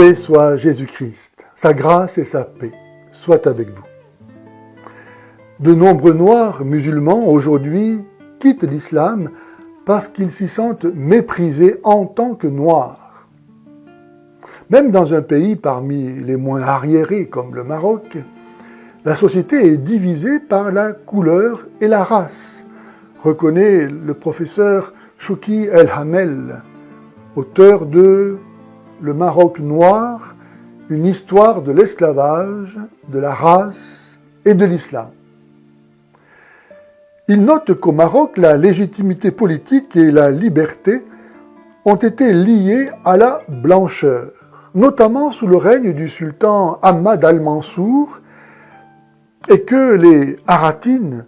Loué soit Jésus-Christ, sa grâce et sa paix soient avec vous. De nombreux Noirs musulmans aujourd'hui quittent l'islam parce qu'ils s'y sentent méprisés en tant que Noirs. Même dans un pays parmi les moins arriérés comme le Maroc, la société est divisée par la couleur et la race, reconnaît le professeur Chouki El Hamel, auteur de Le Maroc noir, une histoire de l'esclavage, de la race et de l'islam. Il note qu'au Maroc, la légitimité politique et la liberté ont été liées à la blancheur, notamment sous le règne du sultan Ahmad al-Mansour, et que les Haratines,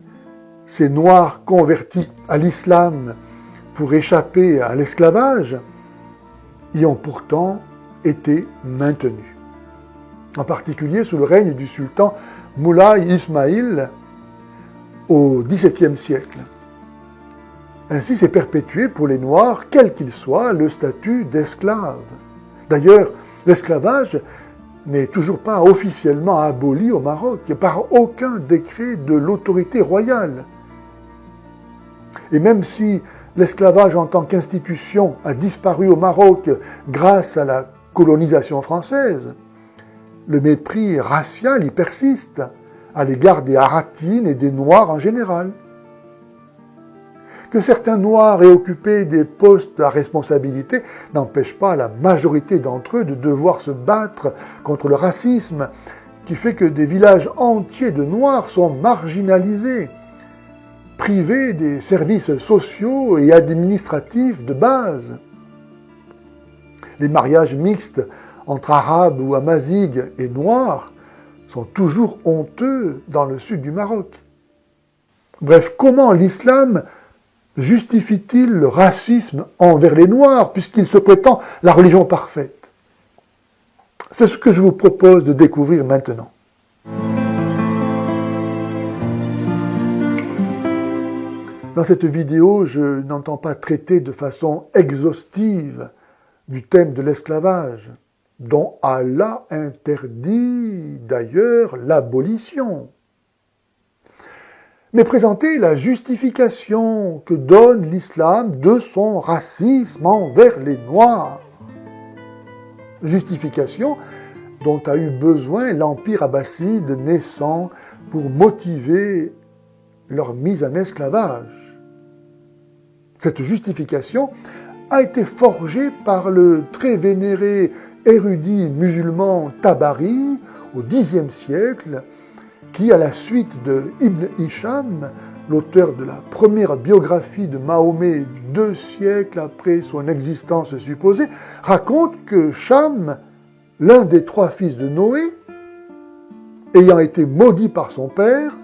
ces Noirs convertis à l'islam pour échapper à l'esclavage, y ont pourtant été maintenus. En particulier sous le règne du sultan Moulay Ismail au XVIIe siècle. Ainsi s'est perpétué pour les Noirs, quel qu'il soit, le statut d'esclave. D'ailleurs, l'esclavage n'est toujours pas officiellement aboli au Maroc par aucun décret de l'autorité royale. Et même si l'esclavage en tant qu'institution a disparu au Maroc grâce à la colonisation française, le mépris racial y persiste à l'égard des Haratines et des Noirs en général. Que certains Noirs aient occupé des postes à responsabilité n'empêche pas la majorité d'entre eux de devoir se battre contre le racisme qui fait que des villages entiers de Noirs sont marginalisés, privés des services sociaux et administratifs de base. Les mariages mixtes entre Arabes ou Amazighs et Noirs sont toujours honteux dans le sud du Maroc. Bref, comment l'islam justifie-t-il le racisme envers les Noirs puisqu'il se prétend la religion parfaite? C'est ce que je vous propose de découvrir maintenant. Dans cette vidéo, je n'entends pas traiter de façon exhaustive du thème de l'esclavage, dont Allah interdit d'ailleurs l'abolition, mais présenter la justification que donne l'islam de son racisme envers les Noirs. Justification dont a eu besoin l'Empire abbasside naissant pour motiver leur mise en esclavage. Cette justification a été forgée par le très vénéré érudit musulman Tabari au Xe siècle, qui, à la suite de Ibn Hisham, l'auteur de la première biographie de Mahomet 2 siècles après son existence supposée, raconte que Cham, l'un des 3 fils de Noé, ayant été maudit par son père,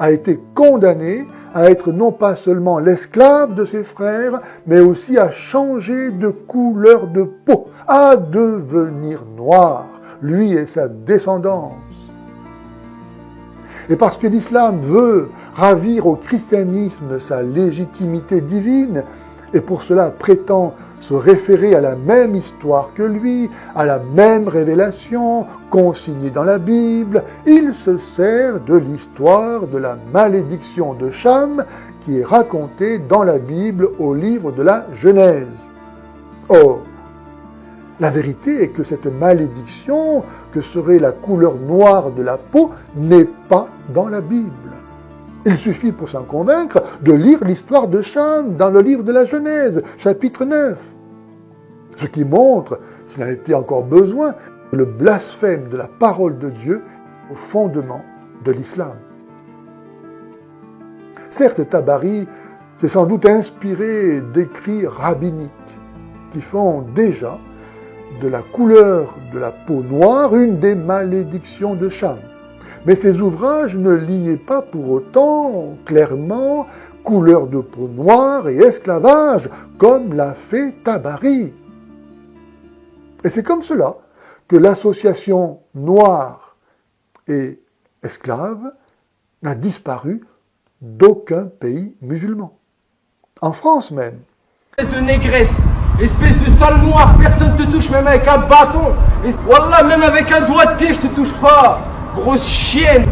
a été condamné à être non pas seulement l'esclave de ses frères, mais aussi à changer de couleur de peau, à devenir noir, lui et sa descendance. Et parce que l'islam veut ravir au christianisme sa légitimité divine, et pour cela prétend se référer à la même histoire que lui, à la même révélation consignée dans la Bible, il se sert de l'histoire de la malédiction de Cham qui est racontée dans la Bible au livre de la Genèse. Or, la vérité est que cette malédiction, que serait la couleur noire de la peau, n'est pas dans la Bible. Il suffit pour s'en convaincre de lire l'histoire de Cham dans le livre de la Genèse, chapitre 9. Ce qui montre, s'il en était encore besoin, le blasphème de la parole de Dieu au fondement de l'islam. Certes, Tabari s'est sans doute inspiré d'écrits rabbiniques qui font déjà de la couleur de la peau noire une des malédictions de Cham. Mais ces ouvrages ne liaient pas pour autant clairement couleur de peau noire et esclavage comme l'a fait Tabari. Et c'est comme cela que l'association noire et esclave n'a disparu d'aucun pays musulman. En France même. De négresse Espèce de sale noir, personne te touche, même avec un bâton. Wallah, même avec un doigt de pied, je te touche pas. Grosse chienne.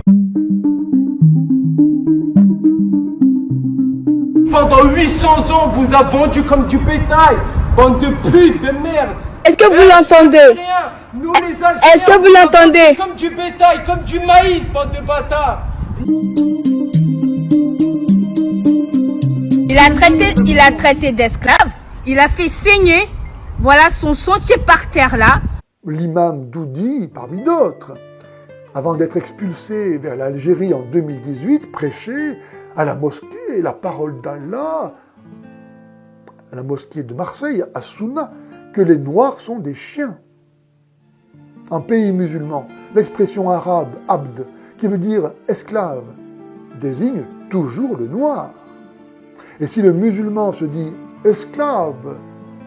Pendant 800 ans, vous a vendu comme du bétail. Bande de putes, de merde. Est-ce que vous l'entendez? Nous les Algériens, est-ce que vous l'entendez? Comme du bétail, comme du maïs, bande de bâtards. Il a traité d'esclaves. Il a fait saigner, voilà son sang qui est par terre là. L'imam Doudi, parmi d'autres, avant d'être expulsé vers l'Algérie en 2018, prêchait à la mosquée la parole d'Allah, à la mosquée de Marseille, à Souna, que les Noirs sont des chiens. En pays musulman, l'expression arabe « abd », qui veut dire « esclave », désigne toujours le noir. Et si le musulman se dit « esclave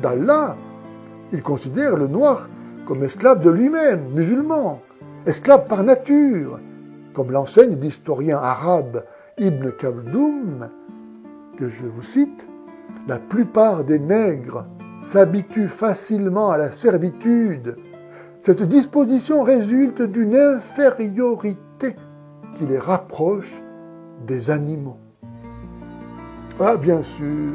d'Allah », il considère le noir comme esclave de lui-même, musulman, esclave par nature, comme l'enseigne l'historien arabe Ibn Khaldoun, que je vous cite, « La plupart des nègres s'habituent facilement à la servitude. Cette disposition résulte d'une infériorité qui les rapproche des animaux. » Ah, bien sûr,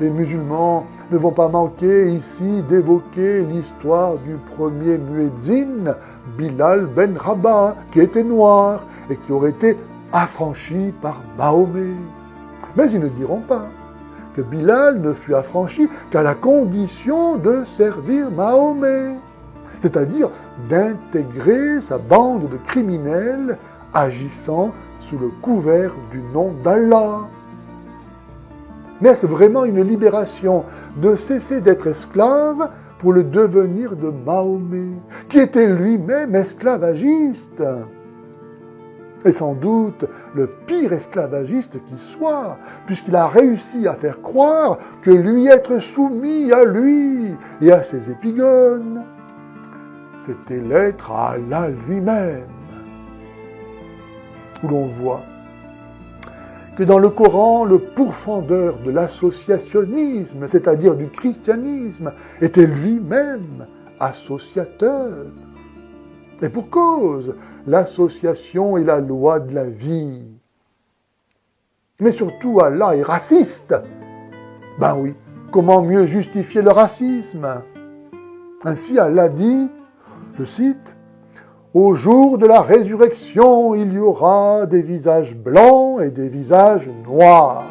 les musulmans ne vont pas manquer ici d'évoquer l'histoire du premier muezzin, Bilal ben Rabah, qui était noir et qui aurait été affranchi par Mahomet. Mais ils ne diront pas que Bilal ne fut affranchi qu'à la condition de servir Mahomet, c'est-à-dire d'intégrer sa bande de criminels agissant sous le couvert du nom d'Allah. Mais est-ce vraiment une libération de cesser d'être esclave pour le devenir de Mahomet, qui était lui-même esclavagiste? Et sans doute le pire esclavagiste qui soit, puisqu'il a réussi à faire croire que lui être soumis à lui et à ses épigones, c'était l'être à Allah lui-même. Où l'on voit que dans le Coran, le pourfendeur de l'associationnisme, c'est-à-dire du christianisme, était lui-même associateur. Et pour cause, l'association est la loi de la vie. Mais surtout, Allah est raciste. Ben oui, comment mieux justifier le racisme? Ainsi, Allah dit, je cite, « Au jour de la résurrection, il y aura des visages blancs et des visages noirs.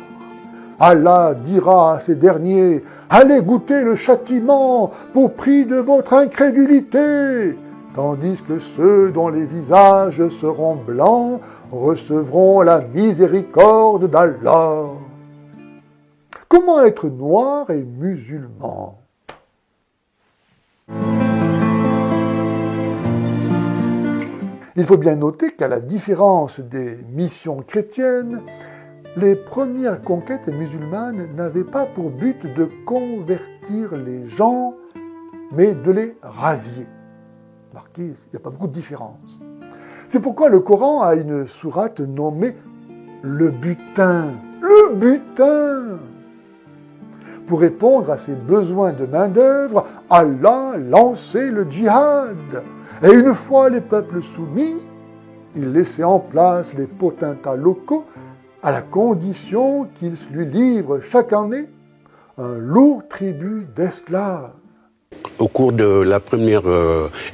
Allah dira à ces derniers, « Allez goûter le châtiment pour prix de votre incrédulité !» Tandis que ceux dont les visages seront blancs recevront la miséricorde d'Allah. » Comment être noir et musulman? Il faut bien noter qu'à la différence des missions chrétiennes, les premières conquêtes musulmanes n'avaient pas pour but de convertir les gens, mais de les rasier. Remarquez, il n'y a pas beaucoup de différence. C'est pourquoi le Coran a une sourate nommée le butin. Le butin! Pour répondre à ses besoins de main-d'œuvre, Allah lançait le djihad. Et une fois les peuples soumis, il laissait en place les potentats locaux à la condition qu'ils lui livrent chaque année un lourd tribut d'esclaves. Au cours de la première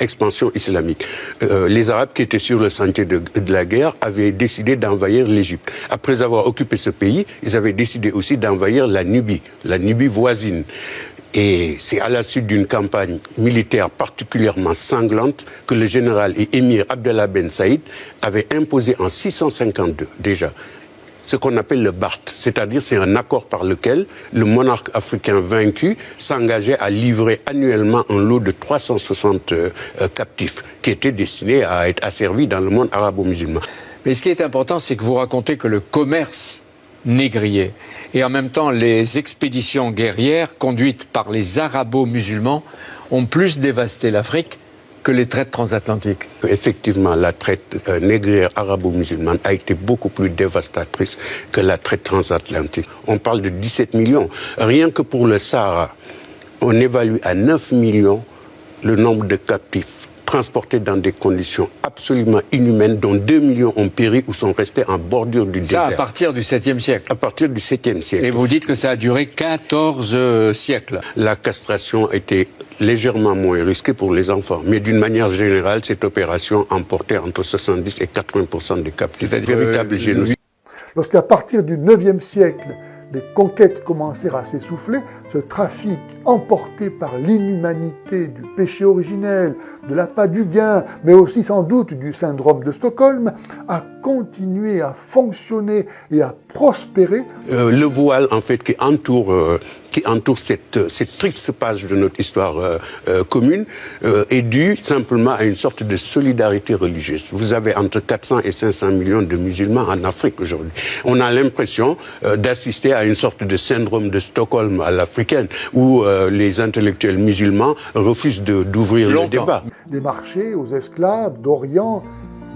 expansion islamique, les Arabes qui étaient sur le sentier de la guerre avaient décidé d'envahir l'Égypte. Après avoir occupé ce pays, ils avaient décidé aussi d'envahir la Nubie voisine. Et c'est à la suite d'une campagne militaire particulièrement sanglante que le général et émir Abdallah Ben Saïd avait imposé en 652 déjà ce qu'on appelle le BART, c'est-à-dire c'est un accord par lequel le monarque africain vaincu s'engageait à livrer annuellement un lot de 360 captifs qui étaient destinés à être asservis dans le monde arabo-musulman. Mais ce qui est important, c'est que vous racontez que le commerce négrier et en même temps les expéditions guerrières conduites par les arabo-musulmans ont plus dévasté l'Afrique que les traites transatlantiques. Effectivement, la traite négrière arabo-musulmane a été beaucoup plus dévastatrice que la traite transatlantique. On parle de 17 millions. Rien que pour le Sahara, On évalue à 9 millions le nombre de captifs transportés dans des conditions absolument inhumaines, dont 2 millions ont péri ou sont restés en bordure du désert. Ça, à partir du 7e siècle. À partir du 7e siècle. Et vous dites que ça a duré 14 siècles. La castration était légèrement moins risquée pour les enfants. Mais d'une manière générale, cette opération emportait entre 70 et 80% des captifs. Véritable génocide. Lorsqu'à partir du 9e siècle, les conquêtes commencèrent à s'essouffler, ce trafic emporté par l'inhumanité du péché originel, de l'appât du gain, mais aussi sans doute du syndrome de Stockholm, a continué à fonctionner et à prospérer. Le voile, en fait, qui entoure cette triste page de notre histoire commune est due simplement à une sorte de solidarité religieuse. Vous avez entre 400 et 500 millions de musulmans en Afrique aujourd'hui. On a l'impression d'assister à une sorte de syndrome de Stockholm à l'africaine, où les intellectuels musulmans refusent d'ouvrir le débat. Les marchés aux esclaves d'Orient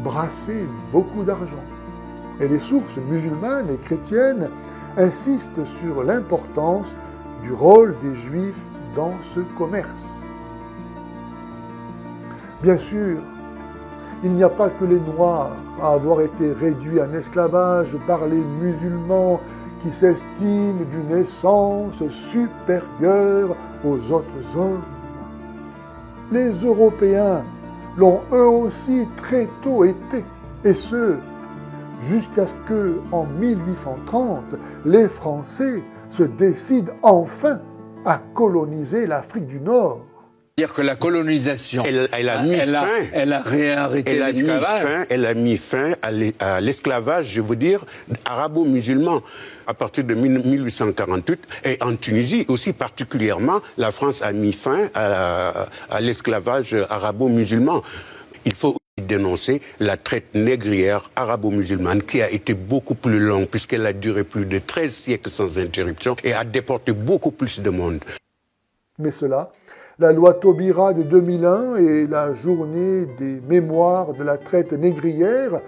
brassaient beaucoup d'argent. Et les sources musulmanes et chrétiennes insistent sur l'importance du rôle des Juifs dans ce commerce. Bien sûr, il n'y a pas que les Noirs à avoir été réduits en esclavage par les musulmans qui s'estiment d'une essence supérieure aux autres hommes. Les Européens l'ont eux aussi très tôt été, et ce, jusqu'à ce que, en 1830, les Français se décide enfin à coloniser l'Afrique du Nord. C'est-à-dire que la colonisation, elle a réarrêté l'esclavage. Elle a mis fin à l'esclavage, je veux dire, arabo-musulman. À partir de 1848, et en Tunisie aussi particulièrement, la France a mis fin à l'esclavage arabo-musulman. Il faut dénoncer la traite négrière arabo-musulmane qui a été beaucoup plus longue puisqu'elle a duré plus de 13 siècles sans interruption et a déporté beaucoup plus de monde. Mais cela, la loi Taubira de 2001 et la journée des mémoires de la traite négrière,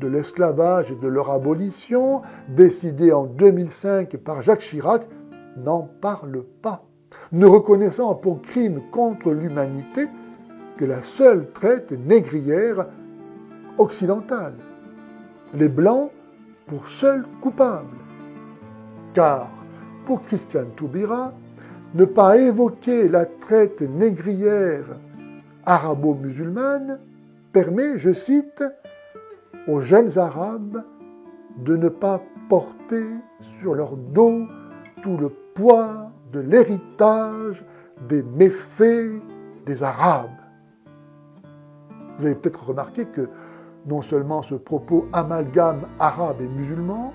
de l'esclavage et de leur abolition, décidée en 2005 par Jacques Chirac, n'en parlent pas, ne reconnaissant pour crime contre l'humanité que la seule traite négrière occidentale. Les Blancs pour seuls coupables. Car, pour Christiane Taubira, ne pas évoquer la traite négrière arabo-musulmane permet, je cite, aux jeunes Arabes de ne pas porter sur leur dos tout le poids de l'héritage des méfaits des Arabes. Vous avez peut-être remarqué que non seulement ce propos amalgame arabes et musulmans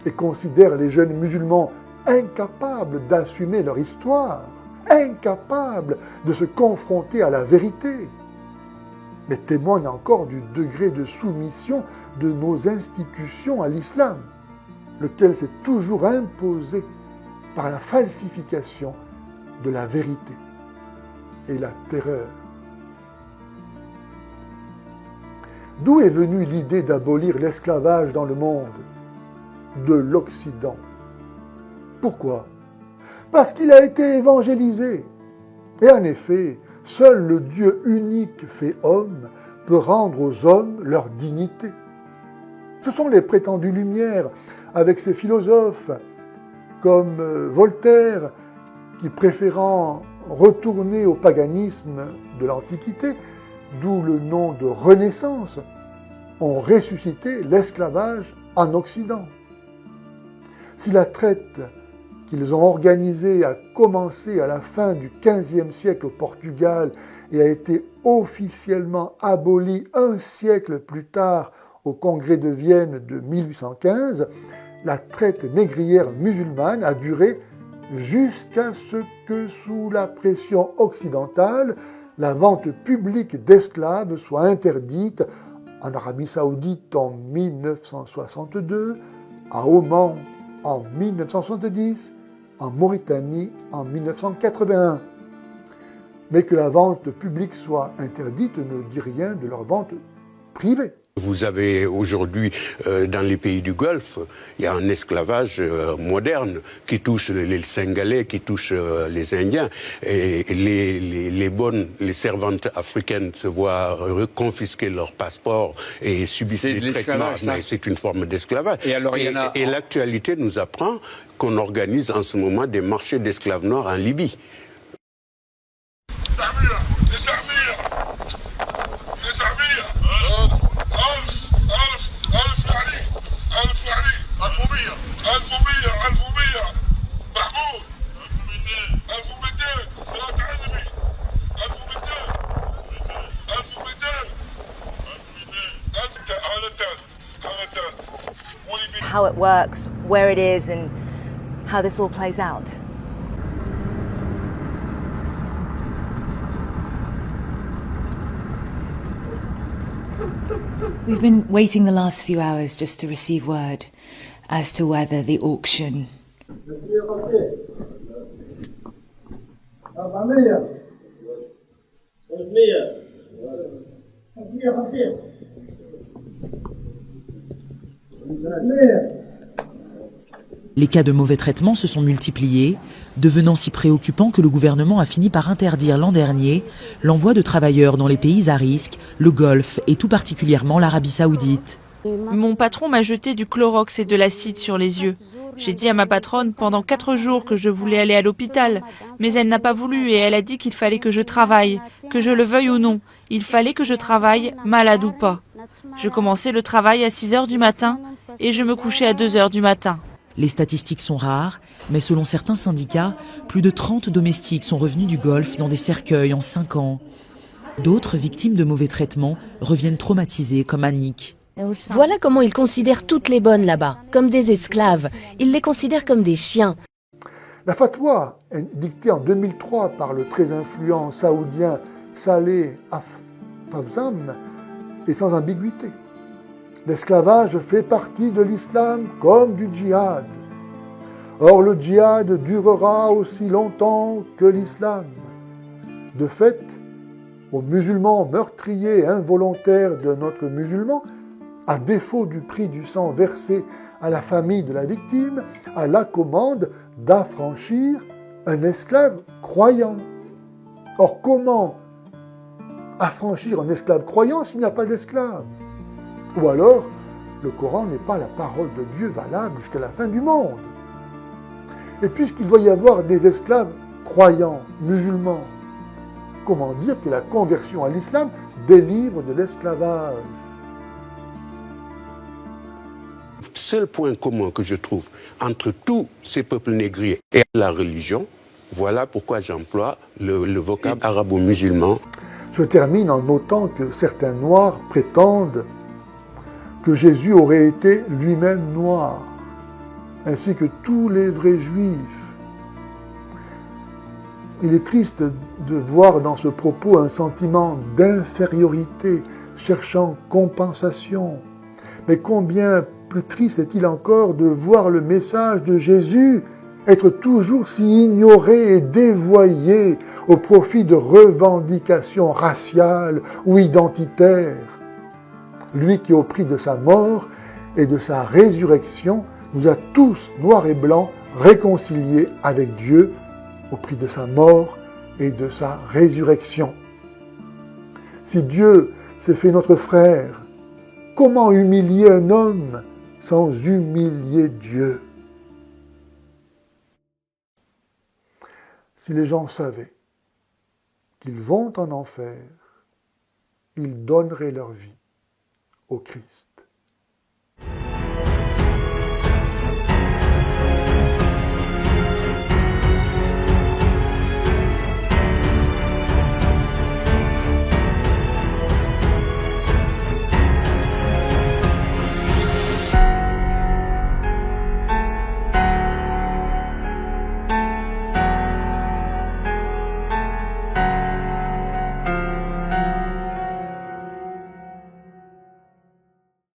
et considère les jeunes musulmans incapables d'assumer leur histoire, incapables de se confronter à la vérité, mais témoigne encore du degré de soumission de nos institutions à l'islam, lequel s'est toujours imposé par la falsification de la vérité et la terreur. D'où est venue l'idée d'abolir l'esclavage dans le monde? De l'Occident. Pourquoi? Parce qu'il a été évangélisé. Et en effet, seul le Dieu unique fait homme peut rendre aux hommes leur dignité. Ce sont les prétendues Lumières, avec ces philosophes comme Voltaire, qui préférant retourner au paganisme de l'Antiquité, d'où le nom de Renaissance, ont ressuscité l'esclavage en Occident. Si la traite qu'ils ont organisée a commencé à la fin du XVe siècle au Portugal et a été officiellement abolie un siècle plus tard au Congrès de Vienne de 1815, la traite négrière musulmane a duré jusqu'à ce que, sous la pression occidentale, la vente publique d'esclaves soit interdite en Arabie Saoudite en 1962, à Oman en 1970, en Mauritanie en 1981. Mais que la vente publique soit interdite ne dit rien de leur vente privée. Vous avez aujourd'hui, dans les pays du Golfe, il y a un esclavage moderne qui touche les Sénégalais, qui touche les Indiens. Et les servantes africaines se voient confisquer leur passeport et subissent des traitements. Mais c'est une forme d'esclavage. Et l'actualité nous apprend qu'on organise en ce moment des marchés d'esclaves noirs en Libye. How it works, where it is, and how this all plays out. We've been waiting the last few hours just to receive word as to whether the auction. Les cas de mauvais traitement se sont multipliés, devenant si préoccupants que le gouvernement a fini par interdire l'an dernier l'envoi de travailleurs dans les pays à risque, le Golfe et tout particulièrement l'Arabie Saoudite. Mon patron m'a jeté du Clorox et de l'acide sur les yeux. J'ai dit à ma patronne pendant 4 jours que je voulais aller à l'hôpital, mais elle n'a pas voulu et elle a dit qu'il fallait que je travaille, que je le veuille ou non. Il fallait que je travaille, malade ou pas. Je commençais le travail à 6 heures du matin et je me couchais à 2 heures du matin. Les statistiques sont rares, mais selon certains syndicats, plus de 30 domestiques sont revenus du Golfe dans des cercueils en 5 ans. D'autres, victimes de mauvais traitements, reviennent traumatisées comme Annick. Voilà comment ils considèrent toutes les bonnes là-bas, comme des esclaves. Ils les considèrent comme des chiens. La fatwa, dictée en 2003 par le très influent saoudien Saleh Fawzan, est sans ambiguïté. L'esclavage fait partie de l'islam comme du djihad. Or, le djihad durera aussi longtemps que l'islam. De fait, aux musulmans meurtriers involontaires de notre musulman, à défaut du prix du sang versé à la famille de la victime, à la commande d'affranchir un esclave croyant. Or, comment affranchir un esclave croyant s'il n'y a pas d'esclave? Ou alors, le Coran n'est pas la parole de Dieu valable jusqu'à la fin du monde. Et puisqu'il doit y avoir des esclaves croyants, musulmans, comment dire que la conversion à l'islam délivre de l'esclavage? Le seul point commun que je trouve entre tous ces peuples négriers et la religion, voilà pourquoi j'emploie le vocable arabo-musulman. Je termine en notant que certains noirs prétendent que Jésus aurait été lui-même noir, ainsi que tous les vrais juifs. Il est triste de voir dans ce propos un sentiment d'infériorité, cherchant compensation. Mais combien plus triste est-il encore de voir le message de Jésus être toujours si ignoré et dévoyé au profit de revendications raciales ou identitaires. Lui qui, au prix de sa mort et de sa résurrection, nous a tous, noirs et blancs, réconciliés avec Dieu au prix de sa mort et de sa résurrection. Si Dieu s'est fait notre frère, comment humilier un homme sans humilier Dieu? Si les gens savaient qu'ils vont en enfer, ils donneraient leur vie au Christ.